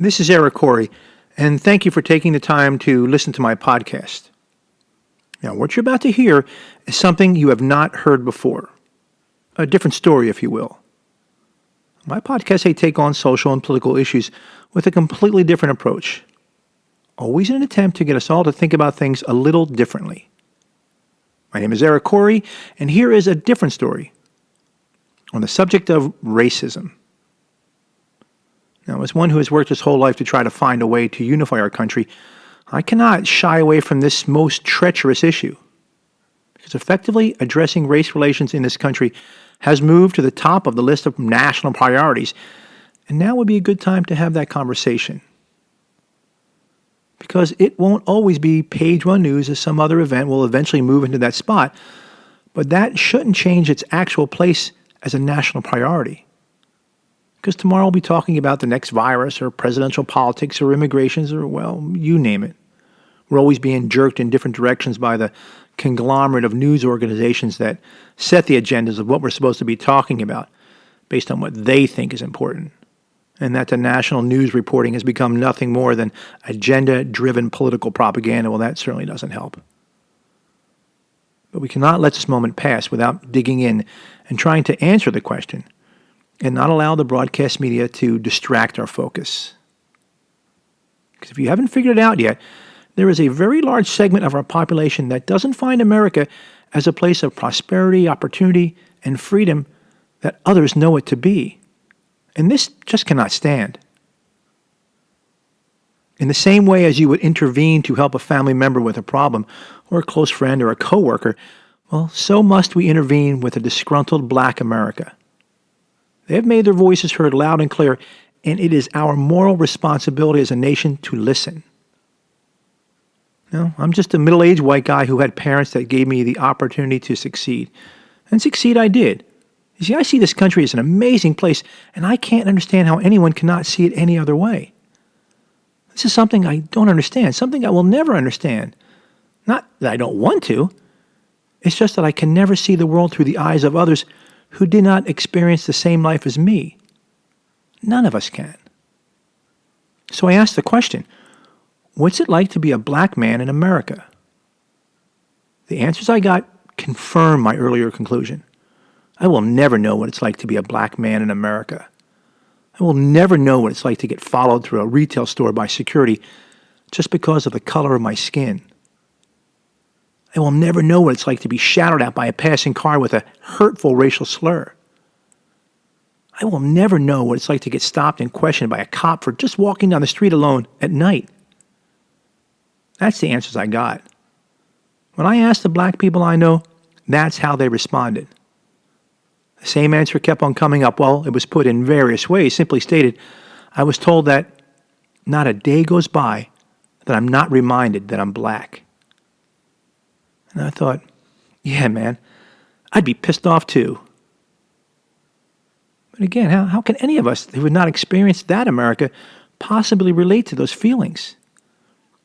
This is Eric Corey, and thank you for taking the time to listen to my podcast. Now, what you're about to hear is something you have not heard before. A different story, if you will. My podcast may take on social and political issues with a completely different approach, always in an attempt to get us all to think about things a little differently. My name is Eric Corey, and here is a different story on the subject of racism. Now, as one who has worked his whole life to try to find a way to unify our country, I cannot shy away from this most treacherous issue, because effectively addressing race relations in this country has moved to the top of the list of national priorities, and now would be a good time to have that conversation. Because it won't always be page one news, as some other event will eventually move into that spot, but that shouldn't change its actual place as a national priority. Because tomorrow we'll be talking about the next virus or presidential politics or immigrations or, well, you name it. We're always being jerked in different directions by the conglomerate of news organizations that set the agendas of what we're supposed to be talking about based on what they think is important. And that the national news reporting has become nothing more than agenda-driven political propaganda, well, that certainly doesn't help. But we cannot let this moment pass without digging in and trying to answer the question, and not allow the broadcast media to distract our focus. Because if you haven't figured it out yet, there is a very large segment of our population that doesn't find America as a place of prosperity, opportunity, and freedom that others know it to be. And this just cannot stand. In the same way as you would intervene to help a family member with a problem, or a close friend or a coworker, well, so must we intervene with a disgruntled Black America. They have made their voices heard loud and clear, and it is our moral responsibility as a nation to listen. Now, I'm just a middle-aged white guy who had parents that gave me the opportunity to succeed. And succeed I did. You see, I see this country as an amazing place, and I can't understand how anyone cannot see it any other way. This is something I don't understand, something I will never understand. Not that I don't want to. It's just that I can never see the world through the eyes of others who did not experience the same life as me. None of us can. So I asked the question, what's it like to be a Black man in America? The answers I got confirm my earlier conclusion. I will never know what it's like to be a Black man in America. I will never know what it's like to get followed through a retail store by security just because of the color of my skin. I will never know what it's like to be shouted at by a passing car with a hurtful racial slur. I will never know what it's like to get stopped and questioned by a cop for just walking down the street alone at night. That's the answers I got. When I asked the Black people I know, that's how they responded. The same answer kept on coming up. Well, it was put in various ways. Simply stated, I was told that not a day goes by that I'm not reminded that I'm Black. And I thought, yeah, man, I'd be pissed off too. But again, how can any of us who have not experienced that America possibly relate to those feelings?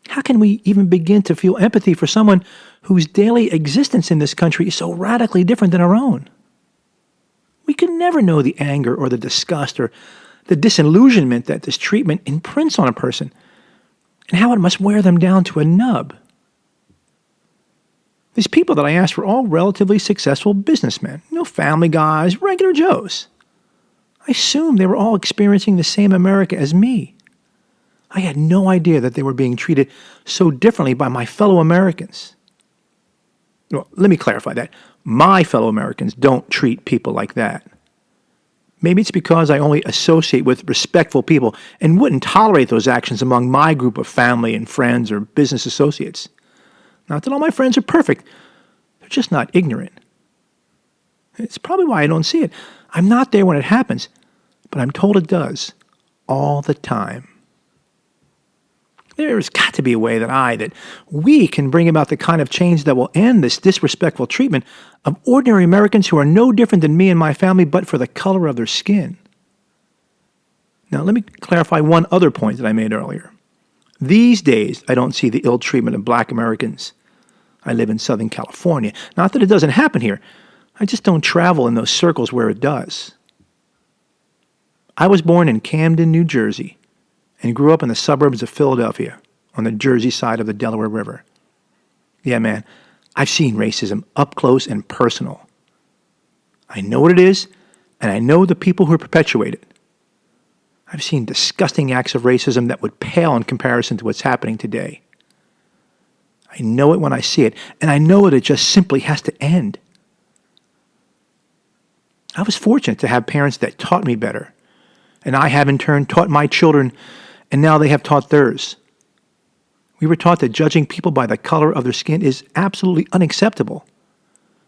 How can we even begin to feel empathy for someone whose daily existence in this country is so radically different than our own? We could never know the anger or the disgust or the disillusionment that this treatment imprints on a person, and how it must wear them down to a nub. These people that I asked were all relatively successful businessmen, family guys, regular Joes. I assumed they were all experiencing the same America as me. I had no idea that they were being treated so differently by my fellow Americans. Well, let me clarify that. My fellow Americans don't treat people like that. Maybe it's because I only associate with respectful people and wouldn't tolerate those actions among my group of family and friends or business associates. Not that all my friends are perfect. They're just not ignorant. It's probably why I don't see it. I'm not there when it happens, but I'm told it does all the time. There's got to be a way that we can bring about the kind of change that will end this disrespectful treatment of ordinary Americans who are no different than me and my family but for the color of their skin. Now, let me clarify one other point that I made earlier. These days, I don't see the ill treatment of Black Americans. I live in Southern California. Not that it doesn't happen here. I just don't travel in those circles where it does. I was born in Camden, New Jersey, and grew up in the suburbs of Philadelphia on the Jersey side of the Delaware River. Yeah, man, I've seen racism up close and personal. I know what it is, and I know the people who perpetuate it. I've seen disgusting acts of racism that would pale in comparison to what's happening today. I know it when I see it, and I know that it just simply has to end. I was fortunate to have parents that taught me better, and I have in turn taught my children, and now they have taught theirs. We were taught that judging people by the color of their skin is absolutely unacceptable,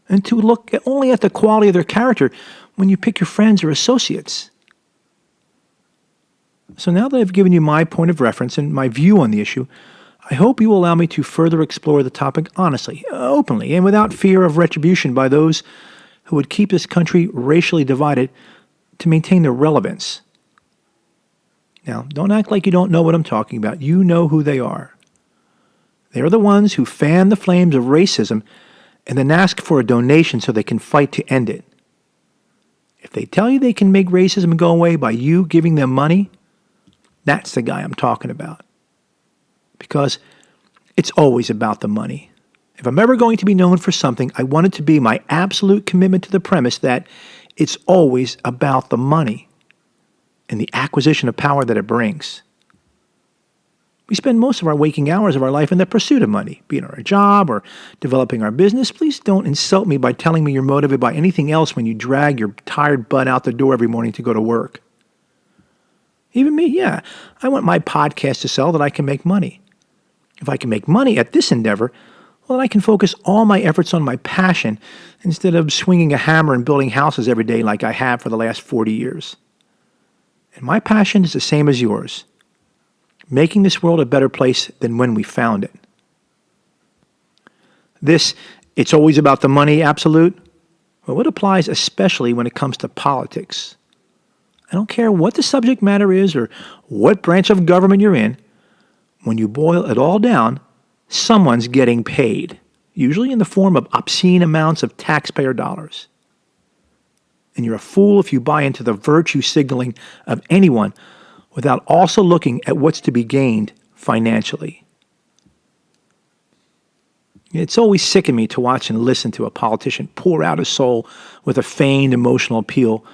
and to look only at the quality of their character when you pick your friends or associates. So now that I've given you my point of reference and my view on the issue, I hope you will allow me to further explore the topic honestly, openly, and without fear of retribution by those who would keep this country racially divided to maintain their relevance. Now, don't act like you don't know what I'm talking about. You know who they are. They are the ones who fan the flames of racism and then ask for a donation so they can fight to end it. If they tell you they can make racism go away by you giving them money, that's the guy I'm talking about. Because it's always about the money. If I'm ever going to be known for something, I want it to be my absolute commitment to the premise that it's always about the money and the acquisition of power that it brings. We spend most of our waking hours of our life in the pursuit of money, be it our job or developing our business. Please don't insult me by telling me you're motivated by anything else when you drag your tired butt out the door every morning to go to work. Even me, yeah. I want my podcast to sell that I can make money. If I can make money at this endeavor, well, then I can focus all my efforts on my passion instead of swinging a hammer and building houses every day like I have for the last 40 years. And my passion is the same as yours. Making this world a better place than when we found it. This, it's always about the money absolute, well, it applies especially when it comes to politics. I don't care what the subject matter is or what branch of government you're in, when you boil it all down, someone's getting paid, usually in the form of obscene amounts of taxpayer dollars. And you're a fool if you buy into the virtue signaling of anyone without also looking at what's to be gained financially. It's always sickened me to watch and listen to a politician pour out his soul with a feigned emotional appeal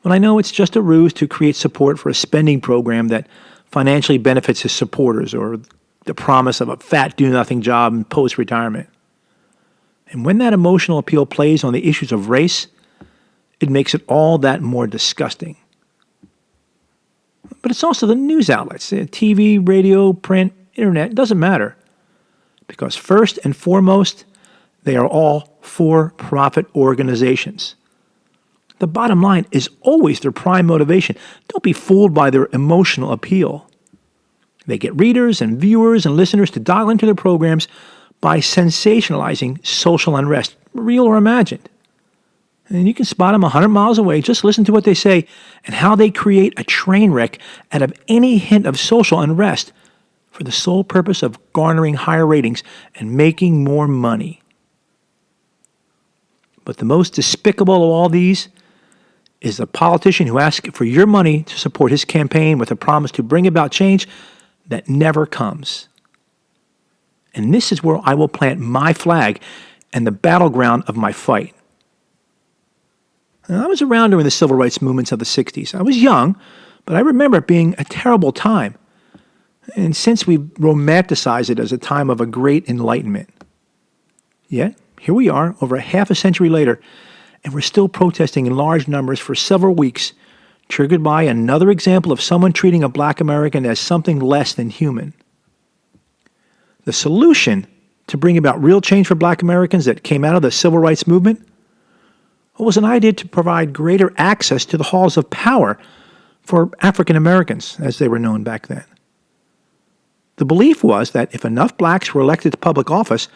when I know it's just a ruse to create support for a spending program that financially benefits his supporters or the promise of a fat do-nothing job in post-retirement. And when that emotional appeal plays on the issues of race, it makes it all that more disgusting. But it's also the news outlets, TV, radio, print, internet, it doesn't matter. Because first and foremost, they are all for-profit organizations. The bottom line is always their prime motivation. Don't be fooled by their emotional appeal. They get readers and viewers and listeners to dial into their programs by sensationalizing social unrest, real or imagined. And you can spot them 100 miles away. Just listen to what they say and how they create a train wreck out of any hint of social unrest for the sole purpose of garnering higher ratings and making more money. But the most despicable of all these is the politician who asks for your money to support his campaign with a promise to bring about change that never comes. And this is where I will plant my flag and the battleground of my fight. I was around during the civil rights movements of the 60s. I was young, but I remember it being a terrible time. And since we've romanticized it as a time of a great enlightenment. Yet, here we are, over a half a century later, and we're still protesting in large numbers for several weeks, triggered by another example of someone treating a black American as something less than human. The solution to bring about real change for black Americans that came out of the civil rights movement was an idea to provide greater access to the halls of power for African Americans, as they were known back then. The belief was that if enough blacks were elected to public office,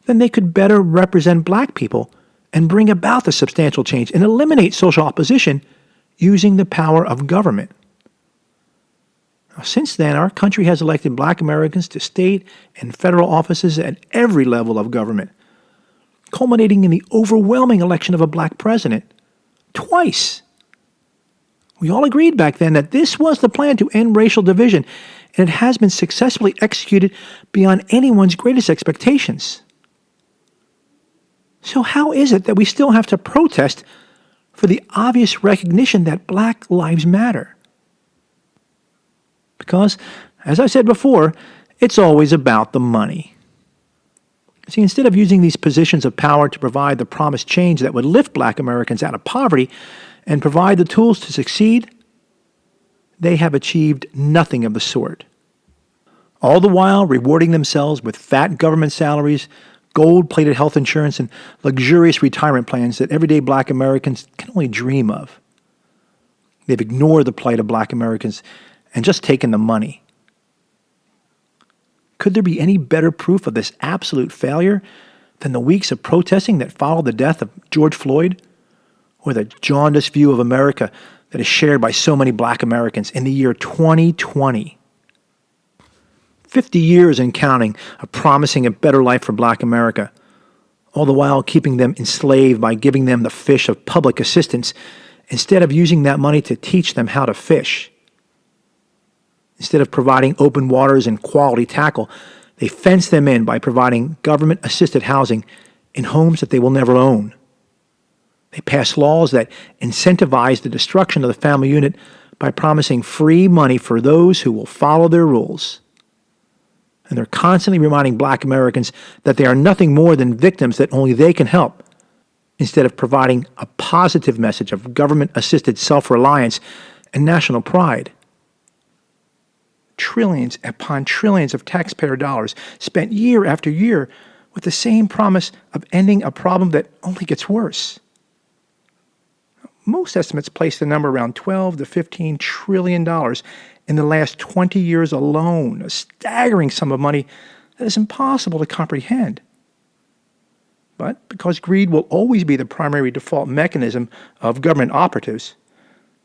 then they could better represent black people and bring about the substantial change and eliminate social opposition using the power of government. Now, since then, our country has elected black Americans to state and federal offices at every level of government, culminating in the overwhelming election of a black president twice. We all agreed back then that this was the plan to end racial division, and it has been successfully executed beyond anyone's greatest expectations. So how is it that we still have to protest for the obvious recognition that Black lives matter? Because, as I said before, it's always about the money. See, instead of using these positions of power to provide the promised change that would lift Black Americans out of poverty and provide the tools to succeed, they have achieved nothing of the sort. All the while rewarding themselves with fat government salaries, gold-plated health insurance, and luxurious retirement plans that everyday Black Americans can only dream of. They've ignored the plight of Black Americans and just taken the money. Could there be any better proof of this absolute failure than the weeks of protesting that followed the death of George Floyd, or the jaundiced view of America that is shared by so many Black Americans in the year 2020? 50 years and counting of promising a better life for Black America, all the while keeping them enslaved by giving them the fish of public assistance instead of using that money to teach them how to fish. Instead of providing open waters and quality tackle, they fence them in by providing government-assisted housing in homes that they will never own. They pass laws that incentivize the destruction of the family unit by promising free money for those who will follow their rules. And they're constantly reminding Black Americans that they are nothing more than victims that only they can help, instead of providing a positive message of government-assisted self-reliance and national pride. Trillions upon trillions of taxpayer dollars spent year after year with the same promise of ending a problem that only gets worse. Most estimates place the number around $12 to $15 trillion in the last 20 years alone, a staggering sum of money that is impossible to comprehend. But because greed will always be the primary default mechanism of government operatives,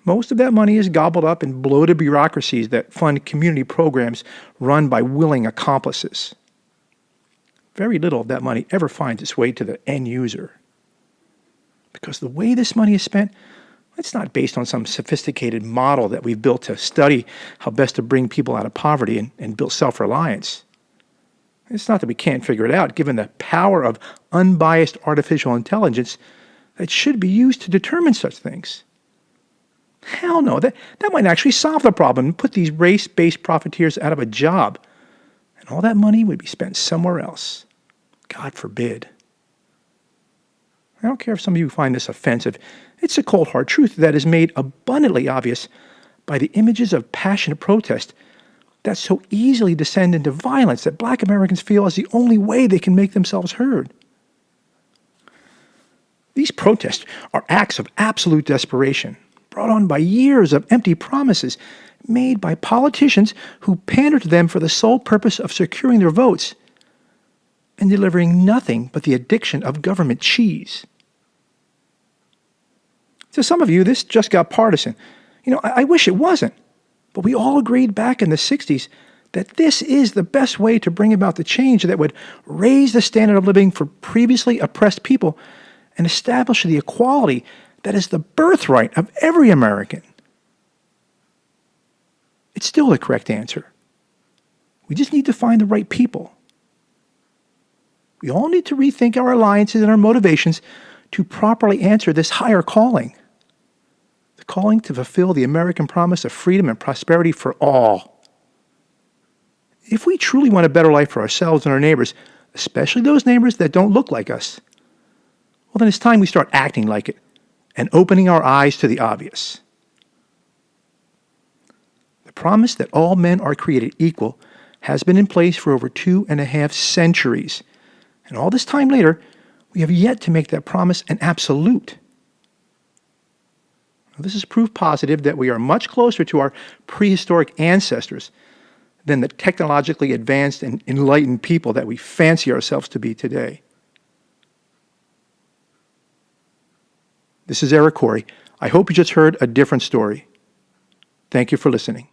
most of that money is gobbled up in bloated bureaucracies that fund community programs run by willing accomplices. Very little of that money ever finds its way to the end user. Because the way this money is spent, it's not based on some sophisticated model that we've built to study how best to bring people out of poverty and build self-reliance. It's not that we can't figure it out, given the power of unbiased artificial intelligence that should be used to determine such things. Hell no, that might actually solve the problem and put these race-based profiteers out of a job. And all that money would be spent somewhere else. God forbid. I don't care if some of you find this offensive. It's a cold, hard truth that is made abundantly obvious by the images of passionate protest that so easily descend into violence that Black Americans feel is the only way they can make themselves heard. These protests are acts of absolute desperation, brought on by years of empty promises made by politicians who pander to them for the sole purpose of securing their votes and delivering nothing but the addiction of government cheese. To some of you, this just got partisan. I wish it wasn't, but we all agreed back in the 60s that this is the best way to bring about the change that would raise the standard of living for previously oppressed people and establish the equality that is the birthright of every American. It's still the correct answer. We just need to find the right people. We all need to rethink our alliances and our motivations to properly answer this higher calling. The calling to fulfill the American promise of freedom and prosperity for all. If we truly want a better life for ourselves and our neighbors, especially those neighbors that don't look like us, well, then it's time we start acting like it and opening our eyes to the obvious. The promise that all men are created equal has been in place for over 2.5 centuries. And all this time later, we have yet to make that promise an absolute. Now, this is proof positive that we are much closer to our prehistoric ancestors than the technologically advanced and enlightened people that we fancy ourselves to be today. This is Eric Corey. I hope you just heard a different story. Thank you for listening.